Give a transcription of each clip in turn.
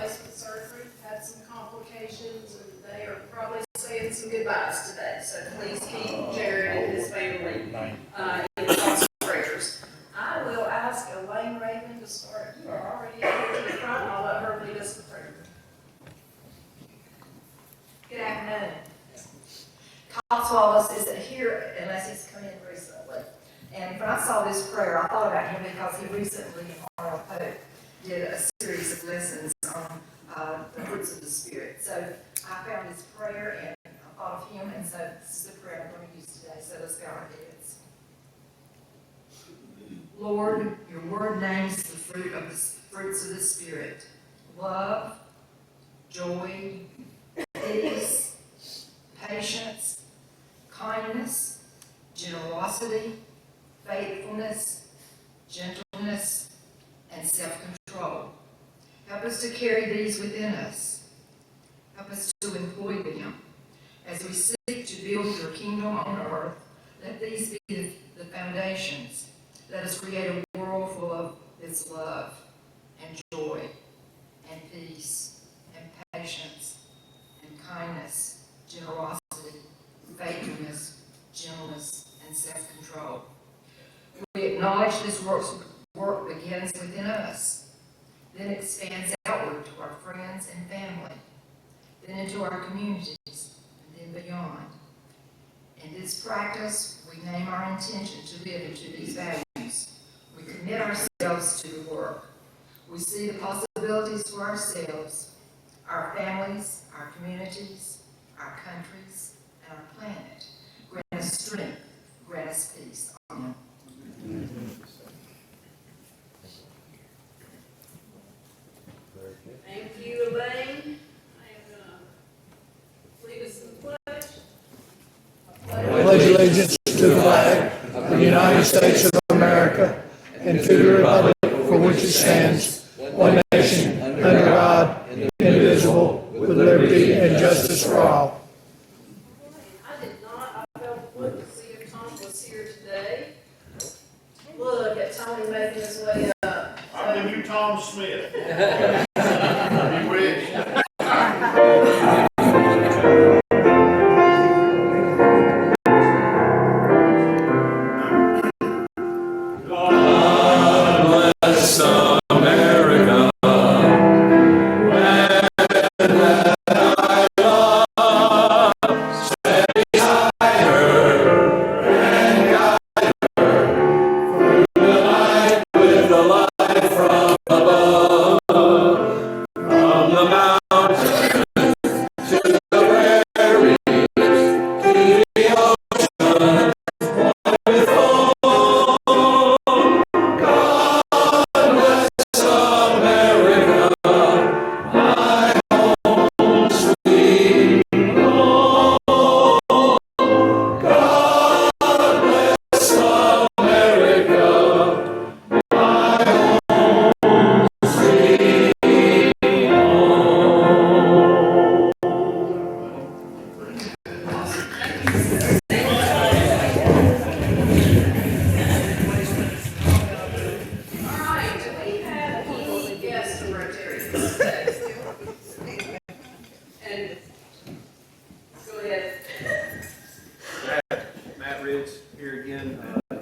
replacement surgery, had some complications, and they are probably saying some goodbyes today. So please keep Jared and his family in thoughts and prayers. I will ask Elaine Raven to start. You are already here to the front. I'll let her lead us in prayer. Good afternoon. Kyle Wallace isn't here unless he's come in recently. And when I saw this prayer, I thought about him because he recently, R.L. Pope, did a series of lessons on the fruits of the Spirit. So I found his prayer and I thought of him, and so this is the prayer I'm going to use today. So let's bow our heads. Lord, your word names the fruits of the Spirit: love, joy, peace, patience, kindness, generosity, faithfulness, gentleness, and self-control. Help us to carry these within us. Help us to employ them. As we seek to build your kingdom on earth, let these be the foundations. Let us create a world full of its love and joy and peace and patience and kindness, generosity, faithfulness, gentleness, and self-control. We acknowledge this work begins within us, then expands outward to our friends and family, then into our communities, and then beyond. In this practice, we name our intention to live into these values. We commit ourselves to the work. We see the possibilities for ourselves, our families, our communities, our countries, and our planet. Grant us strength, grant us peace. Amen. Thank you, Elaine. I am going to lead us in the pledge. I pledge allegiance to the flag of the United States of America and to the republic for which it stands, one nation, under God, indivisible, with liberty and justice for all. I did not. I felt good to see if Tom was here today. Look at Tony making his way up. I'm the new Tom Smith. You wish.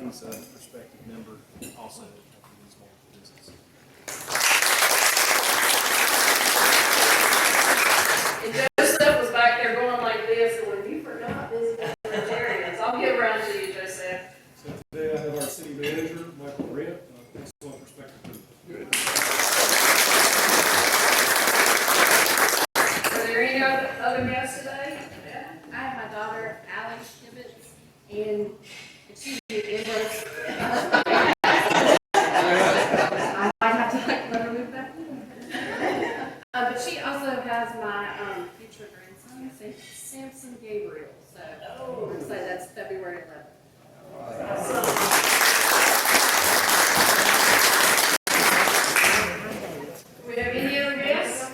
He's a respected member also of the small business. And Joseph was back there going like this, and when you forgot visiting Rotarians, I'll get around to you, Joseph. So today I have our city manager, Michael Rhett, excellent respected. Good. Are there any other guests today? Yeah. I have my daughter, Allie Tibbetts, and excuse me, Ambrose. I might have to let her move back. But she also has my future grandson, Samson Gabriel. So we're excited. That's February 11th. Do we have any other guests?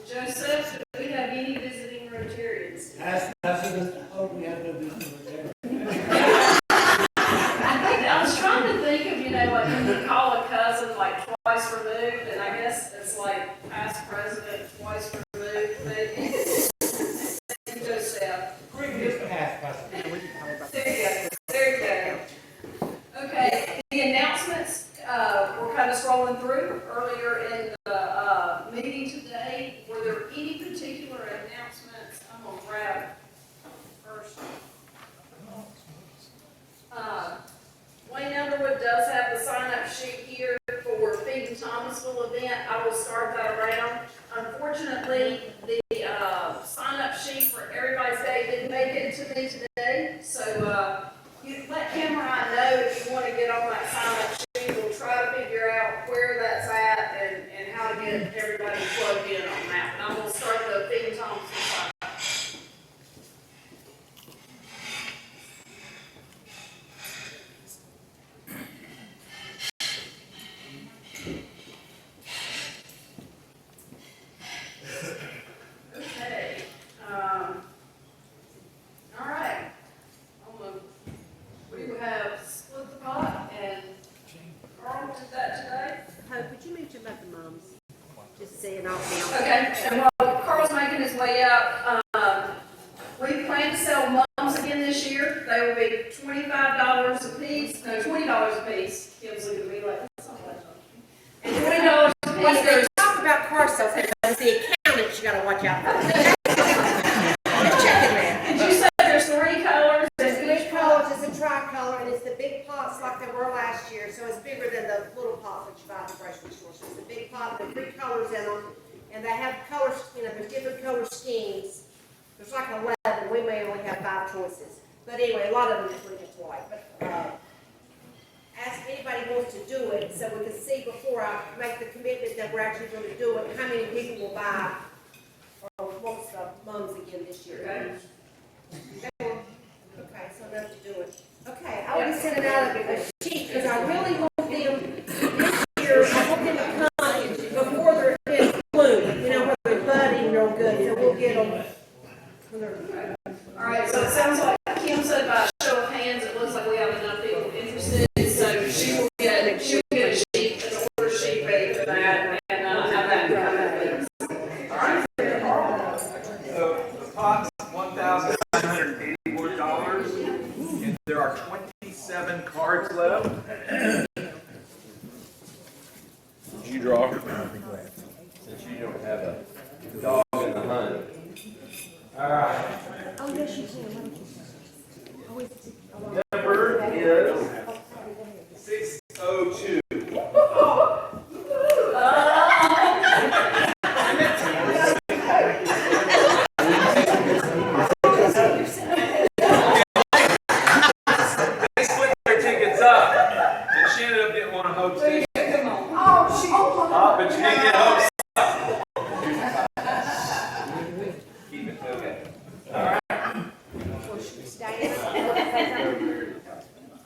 Joseph, do we have any visiting Rotarians? We have no business there. I was trying to think of, like when you call a cousin like twice removed, and I guess it's like past, present, everybody plugged in on that. And I'm gonna start the theme Thompson side. Okay, all right. We will have split the pot and Carl did that today. Hope, would you mention about the mums? Just saying off now. Okay, and while Carl's making his way out, we plan to sell mums again this year. They will be $25 a piece, no, $20 a piece. Kim's looking at me like, that's not much. And $20 a piece, They there's, talk about car sales, but it's the accountants you gotta watch out for. Just checking there. did you say there's 3 colors? There's big colors, it's a tricolor, and it's the big pots like they were last year, so it's bigger than the little pots that you buy at the grocery store. So it's a big pot with 3 colors in them, and they have colors, you know, there's different color schemes. There's like 11, we may only have 5 choices. But anyway, a lot of them is really just white. But ask anybody who wants to do it, so we can see before I make the commitment that we're actually going to do it, how many people will buy or wants the mums again this year. Okay. Okay, so enough to do it. Okay, I will be sending out a sheet, because I really want them this year, I want them to come before they're in bloom, you know, where they're budding real good, so we'll get them when they're. All right, so it sounds like Kim said by show of hands, it looks like we have enough people interested, so she'll get a sheet, an order sheet ready for that, and have that come please. All right. So the pot's $1,984, and there are 27 cards left. Did you draw? Since you don't have a dog in the hunt. All right. Oh, yes, you can. Why don't you? Always. Number is 602. They split their tickets up, and she ended up getting one of Hope's tickets. But you didn't get Hope's. Keep it okay. All right.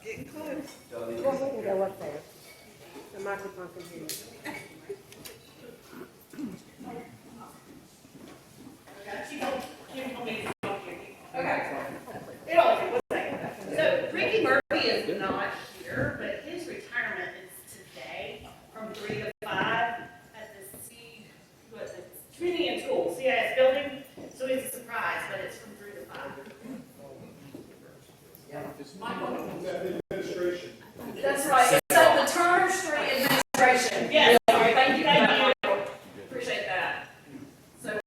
Getting close. Well, we can go up there. The microphone can hear you. Okay. It only took 1 second. So Ricky Murphy is not here, but his retirement is today from 3 to 5 at the Community and Tools, CIS building. So it's a surprise, but it's from 3 to 5. Administration. That's right. It's at the Turner Street Administration. Yes. All right. Thank you. Appreciate that. So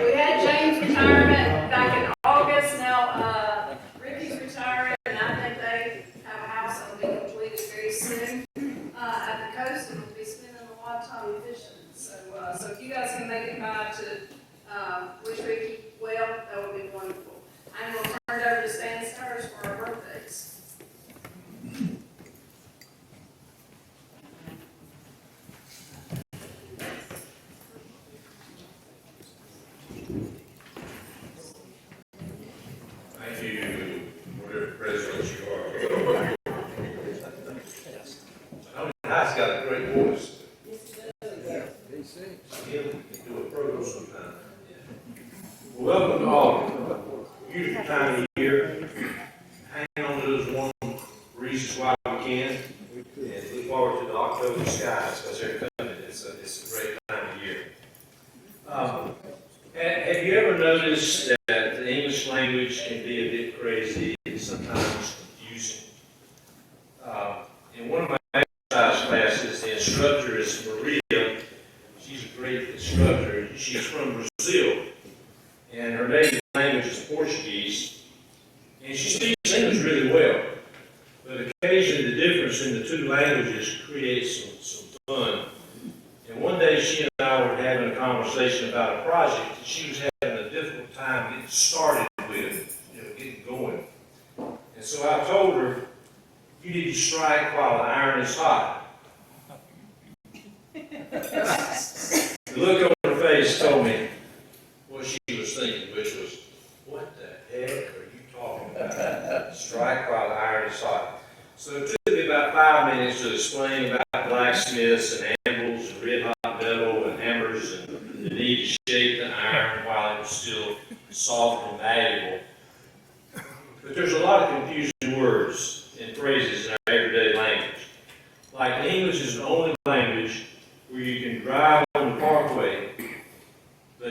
we had James' retirement back in August. Now Ricky's retiring, and I think they have a house that will be completed very soon at the coast, and we'll be spending a lot of time fishing. So if you guys can make it by to wish Ricky well, that would be wonderful. I'm going to turn it over to Stan Stars for our birthdays. Thank you, whatever president you are. Nice, got a great voice. Him can do a program sometime. Welcome to all. Beautiful time of year. Hang on to those warm breezes while we can. And look forward to the October skies because they're coming. It's a great time of year. Have you ever noticed that the English language can be a bit crazy and sometimes confusing? In one of my exercise classes, the instructor is Maria. She's a great instructor. She's from Brazil, and her native language is Portuguese, and she speaks English really well. But occasionally the difference in the two languages creates some fun. And one day she and I were having a conversation about a project that she was having a difficult time getting started with, getting going. And so I told her, you need to strike while the iron is hot.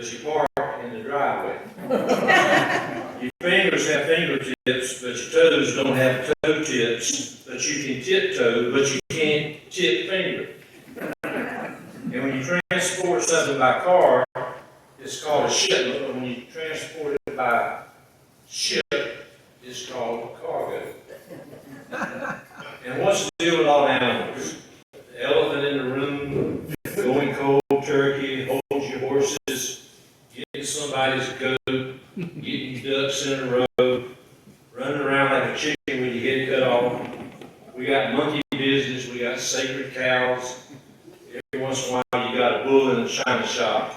but you park in the driveway. Your fingers have fingertips, but your toes don't have toe tips, but you can tiptoe, but you can't tip finger. And when you transport something by car, it's called a shipment, but when you transport it by ship, it's called cargo. And what's the deal with all animals? The elephant in the room, going cold turkey, hold your horses, getting somebody's goat, getting ducks in a row, running around like a chicken when you get cut off. We got monkey business, we got sacred cows. Every once in a while you got a bull in a china shop.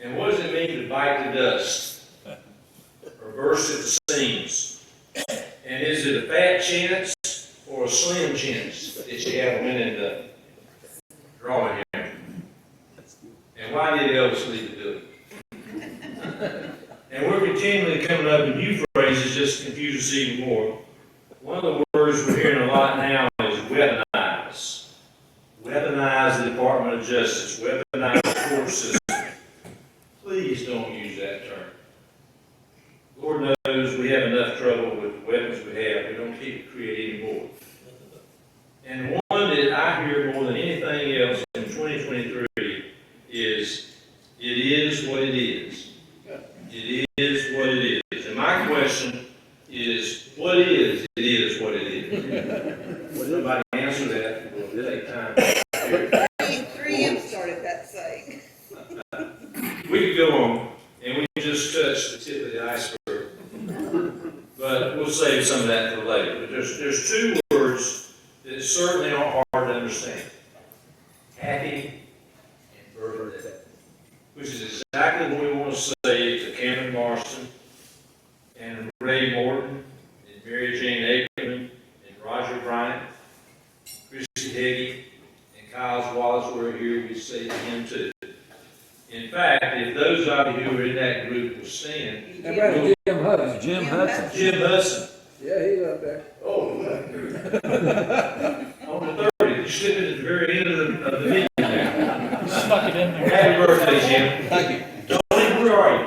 And what does it mean to bite the dust? Or burst at the seams? And is it a fat chance or a slim chance that you have went into drawing here? And why did Elvis leave the building? And we're continually coming up with new phrases just to confuse us even more. One of the words we're hearing a lot now is weaponize. Weaponize the Department of Justice, weaponize the court system. Please don't use that term. Lord knows we have enough trouble with the weapons we have. We don't keep creating more. And one that I hear more than anything else in 2023 is, it is what it is. It is what it is. And my question is, what is it is what it is? Will somebody answer that? Will it take time? 3M started that saying. We could go on, and we just touched the tip of the iceberg. But we'll save some of that for later. But there's two words that certainly are hard to understand. Happy and birthday. Which is exactly what we want to say to Cameron Marston and Ray Morton and Mary Jane Ackerman and Roger Bryant, Christy Heggie, and Kyles Wallace were here, we say to him too. In fact, if those of you who are in that group will stand. How about Jim Hudson? Jim Hudson. Jim Hudson. Yeah, he's up there. Oh, on the 30th, you slipped it at the very end of the meeting now. Snuck it in there. Happy birthday, Jim. Thank you. Tony, where are you?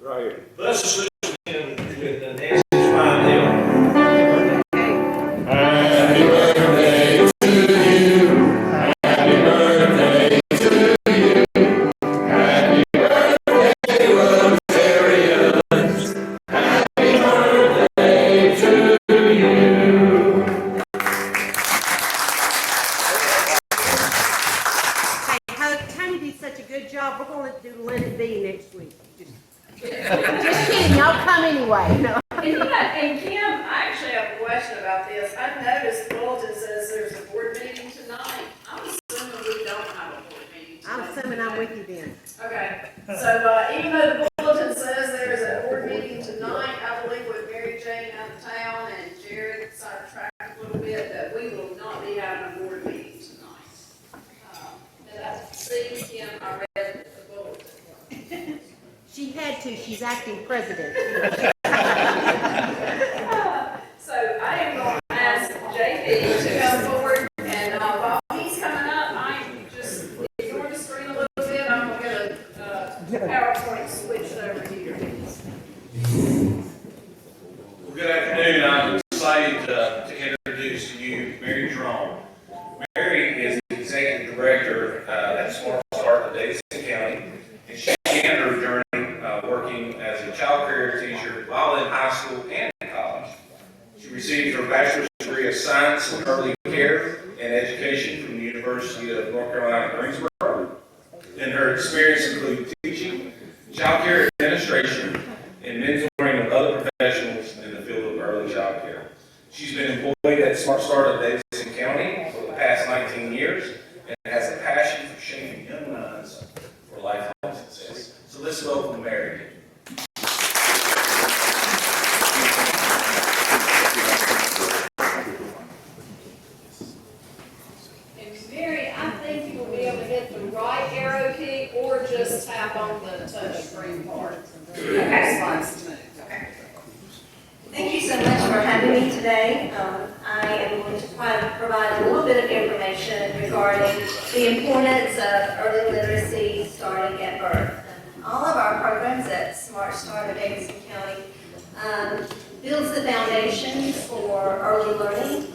Right here. Let's just listen to him with Nancy's fine hill. Happy birthday to you. Happy birthday to you. Happy birthday, Rotarians. Happy birthday to you. Hey, Tony did such a good job, we're gonna do Linda B next week. Just kidding, y'all come anyway, no. And Kim, I actually have a question about this. I've noticed the bulletin says there's a board meeting tonight. I'm assuming we don't have a board meeting I'm tonight. assuming I'm with you then. Okay, so, even though the bulletin says there's a board meeting tonight, I believe with Mary Jane out of town and Jared sidetracked a little bit, that we will not be having a board meeting tonight. And I see, Kim, I read the bulletin. She had to, she's acting president. So I am going to ask JP to come forward, and while he's coming up, I'm just ignoring the screen a little bit. I'm going to get a PowerPoint switched over here. Well, good afternoon. I'm excited to introduce to you Mary Draughn. Mary is the executive director at Smart Start of Davidson County, and she began her journey working as a child care teacher while in high school and in college. She received her bachelor's degree of science in early care and education from the University of North Carolina, Greensboro. And her experience includes teaching, child care administration, and mentoring of other professionals in the field of early child care. She's been employed at Smart Start of Davidson County for the past 19 years and has a passion for shaping young minds for lifelong success. So let's welcome Mary. And Mary, I think you will be able to hit the right arrow key or just tap on the touch screen part. Okay, slides to move. Okay. Thank you so much for having me today. I am going to provide a little bit of information regarding the importance of early literacy starting at birth. All of our programs at Smart Start of Davidson County builds the foundations for early learning.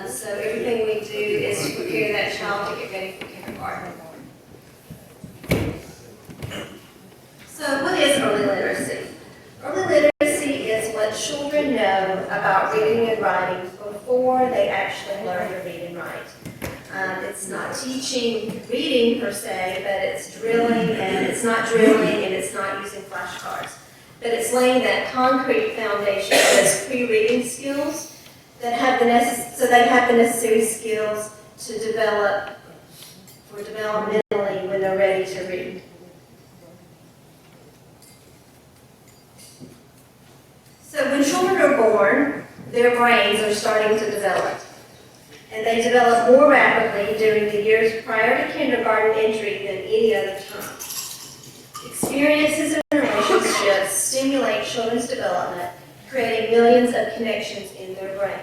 So everything we do is to prepare that child to get ready for kindergarten. So what is early literacy? Early literacy is what children know about reading and writing before they actually learn to read and write. It's not teaching reading per se, but it's drilling, and it's not drilling, and it's not using flashcards. But it's laying that concrete foundation of those pre-reading skills that have so they have the necessary skills to develop for developmentally when they're ready to read. So when children are born, their brains are starting to develop. And they develop more rapidly during the years prior to kindergarten entry than any other time. Experiences and relationships stimulate children's development, creating millions of connections in their brain.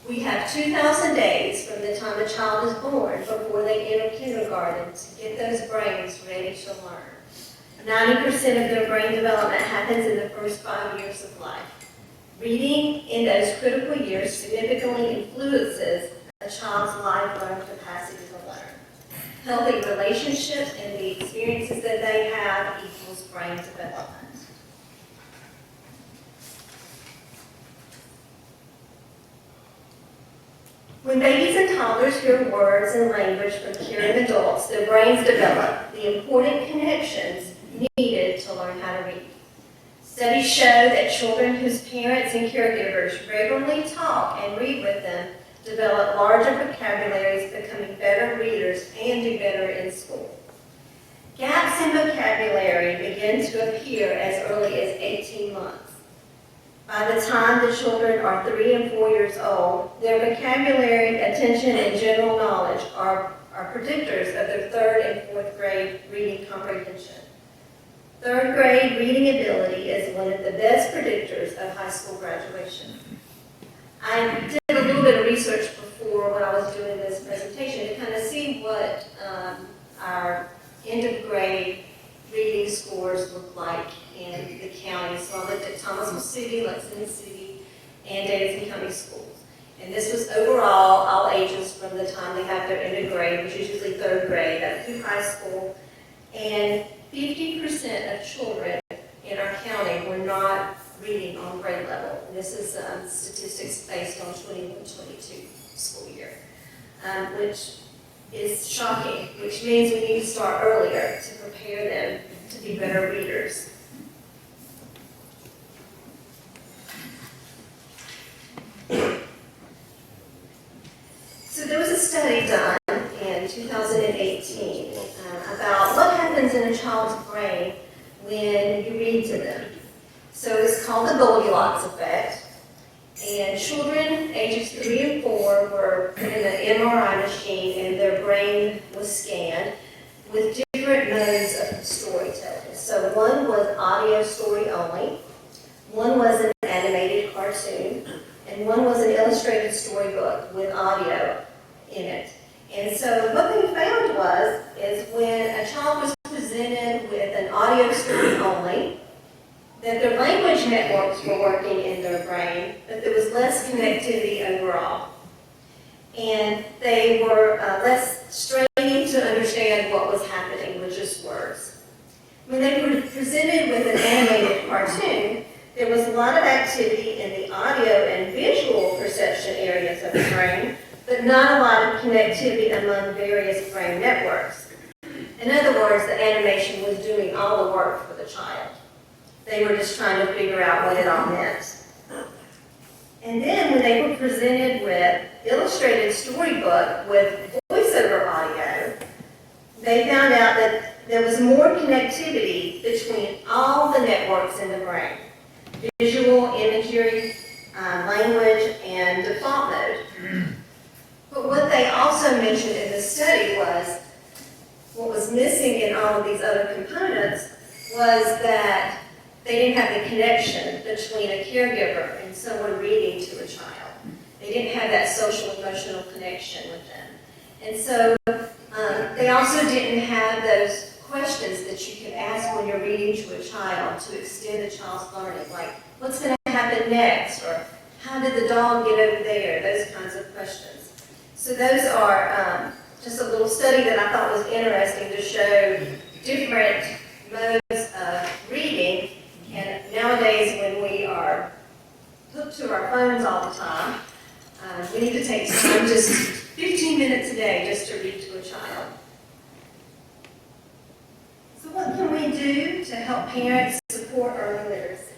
We have 2,000 days from the time a child is born before they enter kindergarten to get those brains ready to learn. 90% of their brain development happens in the first 5 years of life. Reading in those critical years significantly influences a child's lifelong capacity to learn. Healthy relationships and the experiences that they have equals brain development. When babies and toddlers hear words and language from caring adults, their brains develop the important connections needed to learn how to read. Studies show that children whose parents and caregivers regularly talk and read with them develop larger vocabularies, becoming better readers, and do better in school. Gaps in vocabulary begin to appear as early as 18 months. By the time the children are 3 and 4 years old, their vocabulary, attention, and general knowledge are predictors of their 3rd and 4th grade reading comprehension. 3rd grade reading ability is one of the best predictors of high school graduation. I did a little bit of research before when I was doing this presentation to kind of see what our end of grade reading scores look like in the county. So I looked at Thomasville City, Lexington City, and Davidson County schools. And this was overall all ages from the time they have their end of grade, which is usually 3rd grade, up through high school. And 50% of children in our county were not reading on grade level. And this is statistics based on 21-22 school year, which is shocking, which means we need to start earlier to prepare them to be better readers. So there was a study done in 2018 about what happens in a child's brain when you read to them. So it's called the Goldilocks effect. And children ages 3 and 4 were put in an MRI machine and their brain was scanned with different modes of storytelling. So one was audio story only, one was an animated cartoon, and one was an illustrated storybook with audio in it. And so what they found is when a child was presented with an audio story only, that their language networks were working in their brain, but there was less connectivity overall. And they were less straining to understand what was happening with just words. When they were presented with an animated cartoon, there was a lot of activity in the audio and visual perception areas of the brain, but not a lot of connectivity among various brain networks. In other words, the animation was doing all the work for the child. They were just trying to figure out what it all meant. And then when they were presented with illustrated storybook with voiceover audio, they found out that there was more connectivity between all the networks in the brain: visual, imagery, language, and default mode. But what they also mentioned in the study was what was missing in all of these other components was that they didn't have the connection between a caregiver and someone reading to a child. They didn't have that social emotional connection with them. And so they also didn't have those questions that you can ask when you're reading to a child to extend the child's learning, like, what's going to happen next, or how did the dog get over there, those kinds of questions. So those are just a little study that I thought was interesting to show different modes of reading. And nowadays, when we are hooked to our phones all the time, we need to take time, just 15 minutes a day, just to read to a child. So what can we do to help parents support early literacy?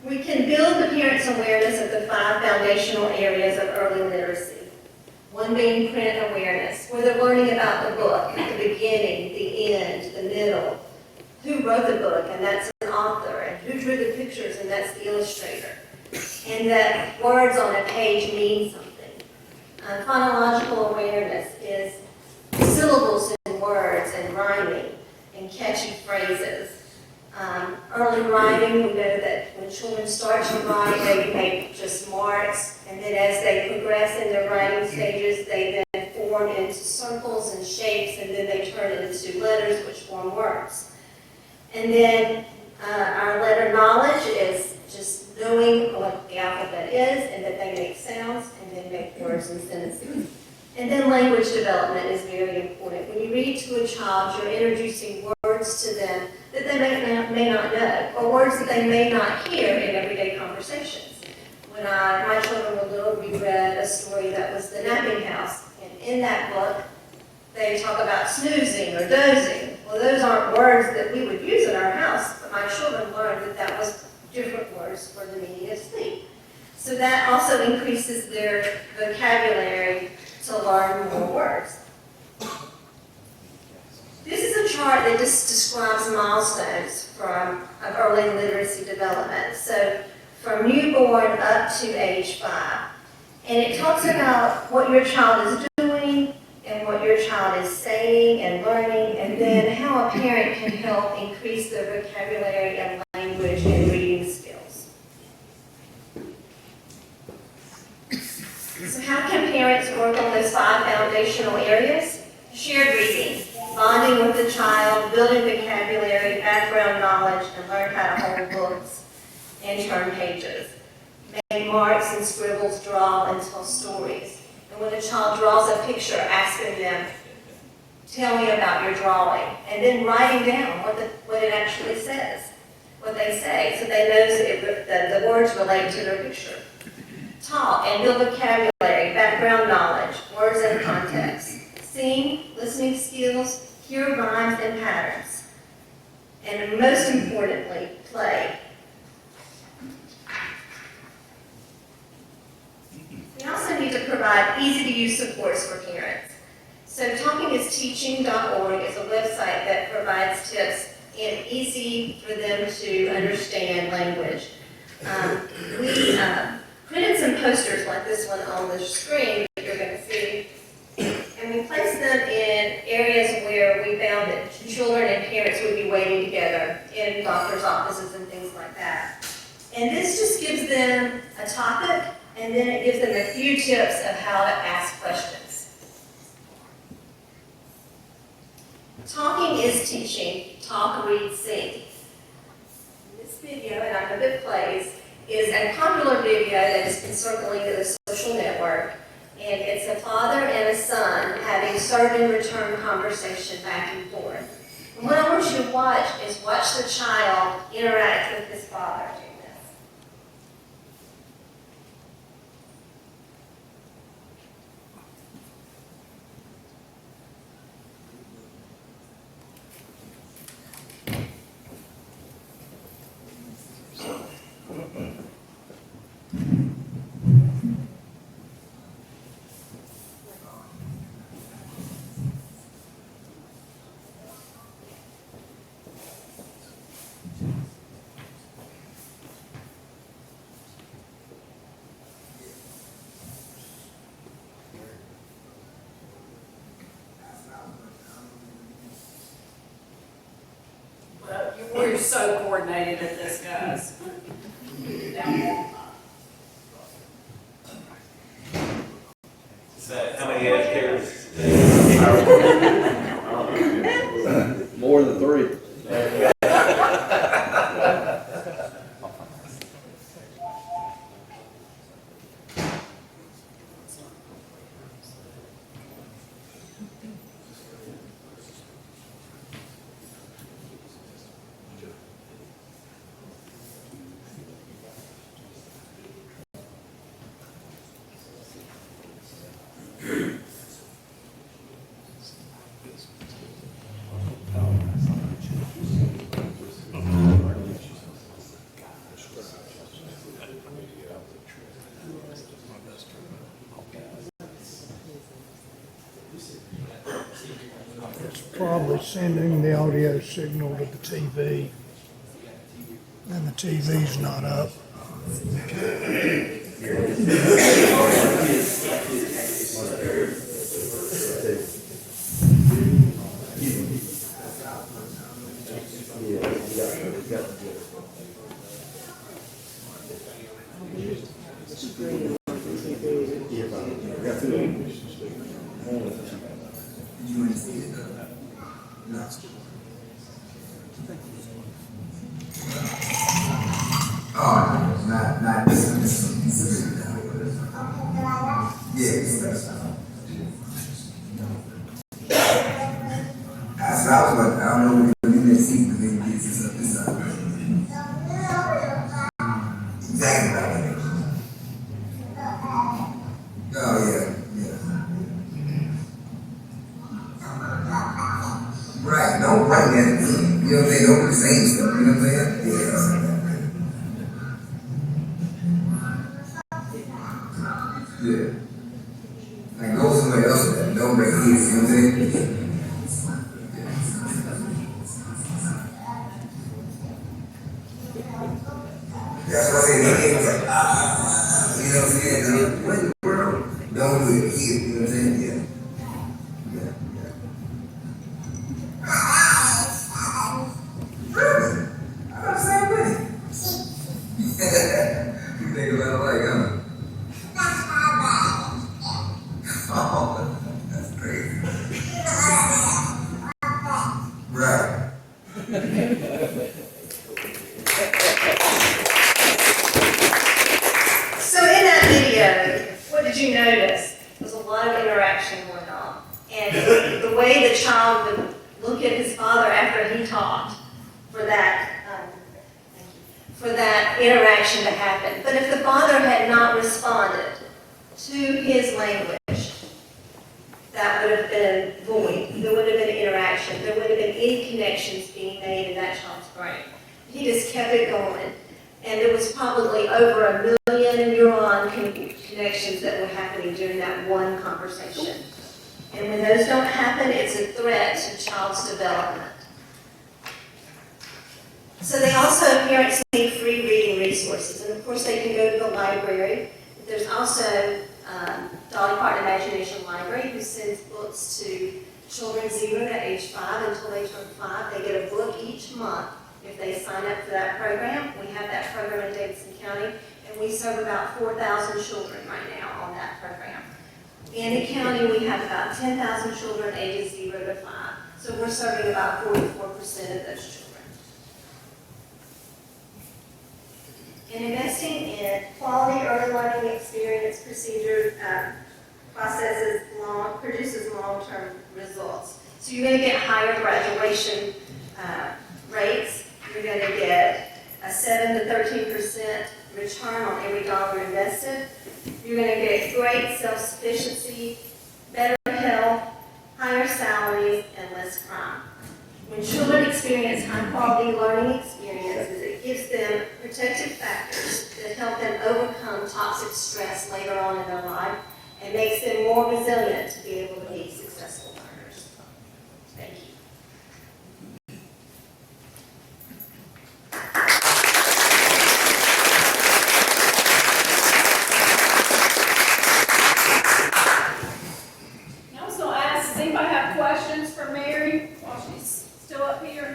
We can build the parents' awareness of the 5 foundational areas of early literacy. One being print awareness, where they're learning about the book, the beginning, the end, the middle, who wrote the book, and that's an author, and who drew the pictures, and that's the illustrator, and that words on a page mean something. Phonological awareness is syllables in words and rhyming and catchy phrases. Early writing, we know that when children start to write, they make just marks, and then as they progress in their writing stages, they then form into circles and shapes, and then they turn into letters, which form words. And then our letter knowledge is just knowing what the alphabet is, and that they make sounds, and then make words and sentences. And then language development is very important. When you read to a child, you're introducing words to them that they may not know, or words that they may not hear in everyday conversations. When my children were little, we read a story that was The Napping House, and in that book, they talk about snoozing or dozing. Well, those aren't words that we would use in our house, but my children learned that that was different words for the meaning of sleep. So that also increases their vocabulary to learn more words. This is a chart that just describes milestones of early literacy development. So from newborn up to age 5. And it talks about what your child is doing and what your child is saying and learning, and then how a parent can help increase their vocabulary and language and reading skills. So how can parents work on those 5 foundational areas? Shared reading, bonding with the child, building vocabulary, background knowledge, and learn how to hold books and turn pages. Make marks and scribbles, draw, and tell stories. And when a child draws a picture, asking them, tell me about your drawing, and then writing down what it actually says, what they say, so they know that the words relate to their picture. Talk and build vocabulary, background knowledge, words and context. Sing, listening skills, hear rhymes and patterns. And most importantly, play. We also need to provide easy-to-use supports for parents. So talkingisteaching.org is a website that provides tips and easy for them to understand language. We printed some posters like this one on the screen that you're going to see, and we placed them in areas where we found that children and parents would be waiting together in doctor's offices and things like that. And this just gives them a topic, and then it gives them a few tips of how to ask questions. Talking is teaching. Talk, read, sing. This video, and I hope it plays, is a popular video that has been circulating to the social network. And it's a father and a son having serve and return conversation back and forth. And what I want you to watch is watch the child interact with his father doing this. We're so coordinated at this, guys. How many educators? probably sending the audio signal to the TV. And the TV's not up. Oh, not this. Yes. I was like, I don't know what you're in that seat, but then this up this side. Exactly right. Oh, yeah. Right, don't bring that, you know what I'm saying, don't be saying stuff, you know what I'm saying? Yeah. Like, go somewhere else with that, don't bring it, you know what I'm saying? That's why I say, they ain't like, you know what I'm saying? What in the world? Don't do it here, you know what I'm saying? Yeah. Really? I got the same way. You think about it like, oh, that's crazy. Right. So in that video, what did you notice? There was a lot of interaction going on. And the way the child would look at his father after he talked for that interaction to happen. But if the father had not responded to his language, that would have been void. There would have been interaction. There would have been any connections being made in that child's brain. He just kept it going. And there was probably over 1 million neuron connections that were happening during that one conversation. And when those don't happen, it's a threat to child's development. So they also, parents need free reading resources. And of course, they can go to the library. There's also Dolly Parton Imagination Library, who sends books to children 0 to age 5 until they turn 5. They get a book each month if they sign up for that program. We have that program in Davidson County, and we serve about 4,000 children right now on that program. In the county, we have about 10,000 children ages 0 to 5. So we're serving about 44% of those children. And investing in quality early learning experience procedures produces long-term results. So you're going to get higher graduation rates. You're going to get a 7 to 13% return on every dollar invested. You're going to get great self-sufficiency, better health, higher salaries, and less crime. When children experience high-quality learning experiences, it gives them protective factors that help them overcome toxic stress later on in their life and makes them more resilient to be able to be successful learners. Thank you. Now I was going to ask, does anybody have questions for Mary while she's still up here?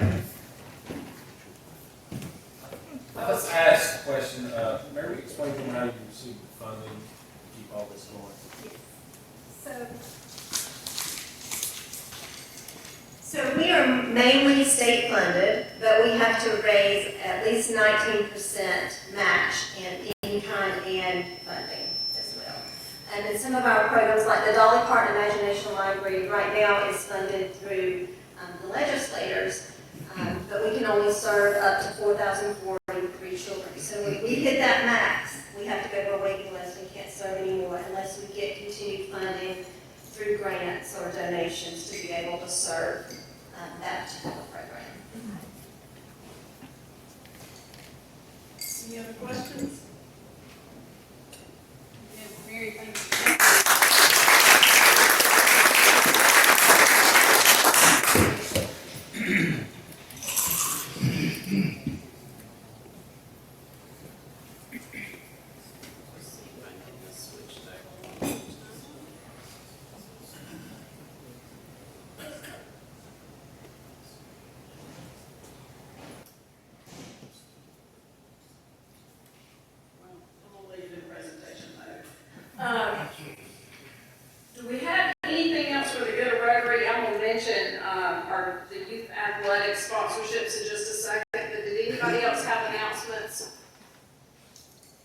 Let's ask the question, Mary, explain to me how you received the funding to keep all this going. So we are mainly state funded, but we have to raise at least 19% match in in-kind and funding as well. And then some of our programs, like the Dolly Parton Imagination Library, right now is funded through the legislators, but we can only serve up to 4,043 children. So when we hit that max, we have to go to a waiting list and can't serve anymore unless we get continued funding through grants or donations to be able to serve that particular program. Any other questions? Yeah, Mary, thank you. mention, our, the youth athletic sponsorships in just a second, but did anybody else have announcements?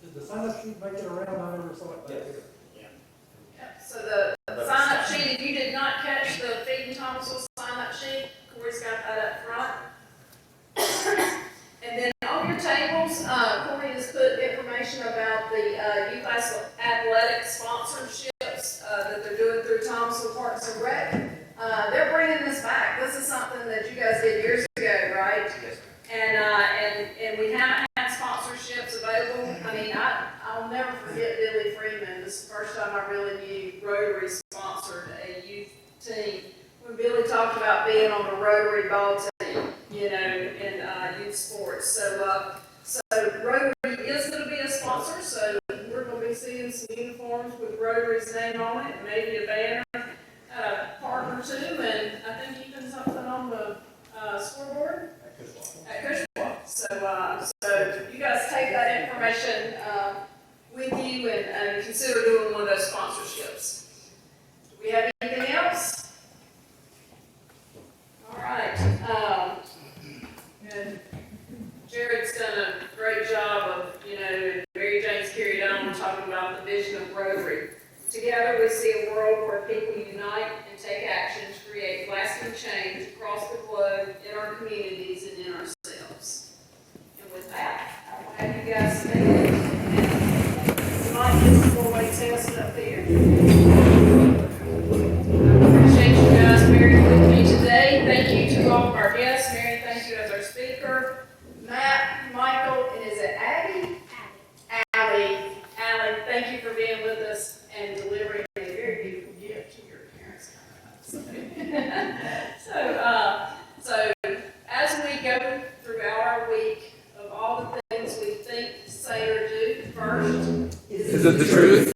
Did the sign-up sheet make it around? I never saw it back there. Yep, so the sign-up sheet, if you did not catch the Feed and Thomasville sign-up sheet, Corey's got that up front. And then on your tables, Corey has put information about the youth athletic sponsorships that they're doing through Thomasville Parks and Rec. They're bringing this back. This is something that you guys did years ago, right? Yes. And we haven't had sponsorships available. I mean, I'll never forget Billy Freeman. This is the first time I really knew Rotary sponsored a youth team. When Billy talked about being on the Rotary ball team, you know, in youth sports. So Rotary is going to be a sponsor, so we're going to be seeing some uniforms with Rotary's name on it, and maybe a banner, partner too, and I think even something on the scoreboard at Cushwa. So you guys take that information with you and consider doing one of those sponsorships. Do we have anything else? All right. And Jared's done a great job of, you know, Mary Jane's carried on talking about the vision of Rotary. Together we see a world where people unite and take action to create lasting change across the globe, in our communities, and in ourselves. And with that, I will have you guys stand. And Mike is the four-way test up there. I appreciate you guys bearing with me today. Thank you to all of our guests. Mary, thank you as our speaker. Matt, Michael, and is it Abby? Allie, thank you for being with us and delivering a very beautiful gift to your parents. So as we go throughout our week, of all the things we think, say, or do, first, Is it the truth?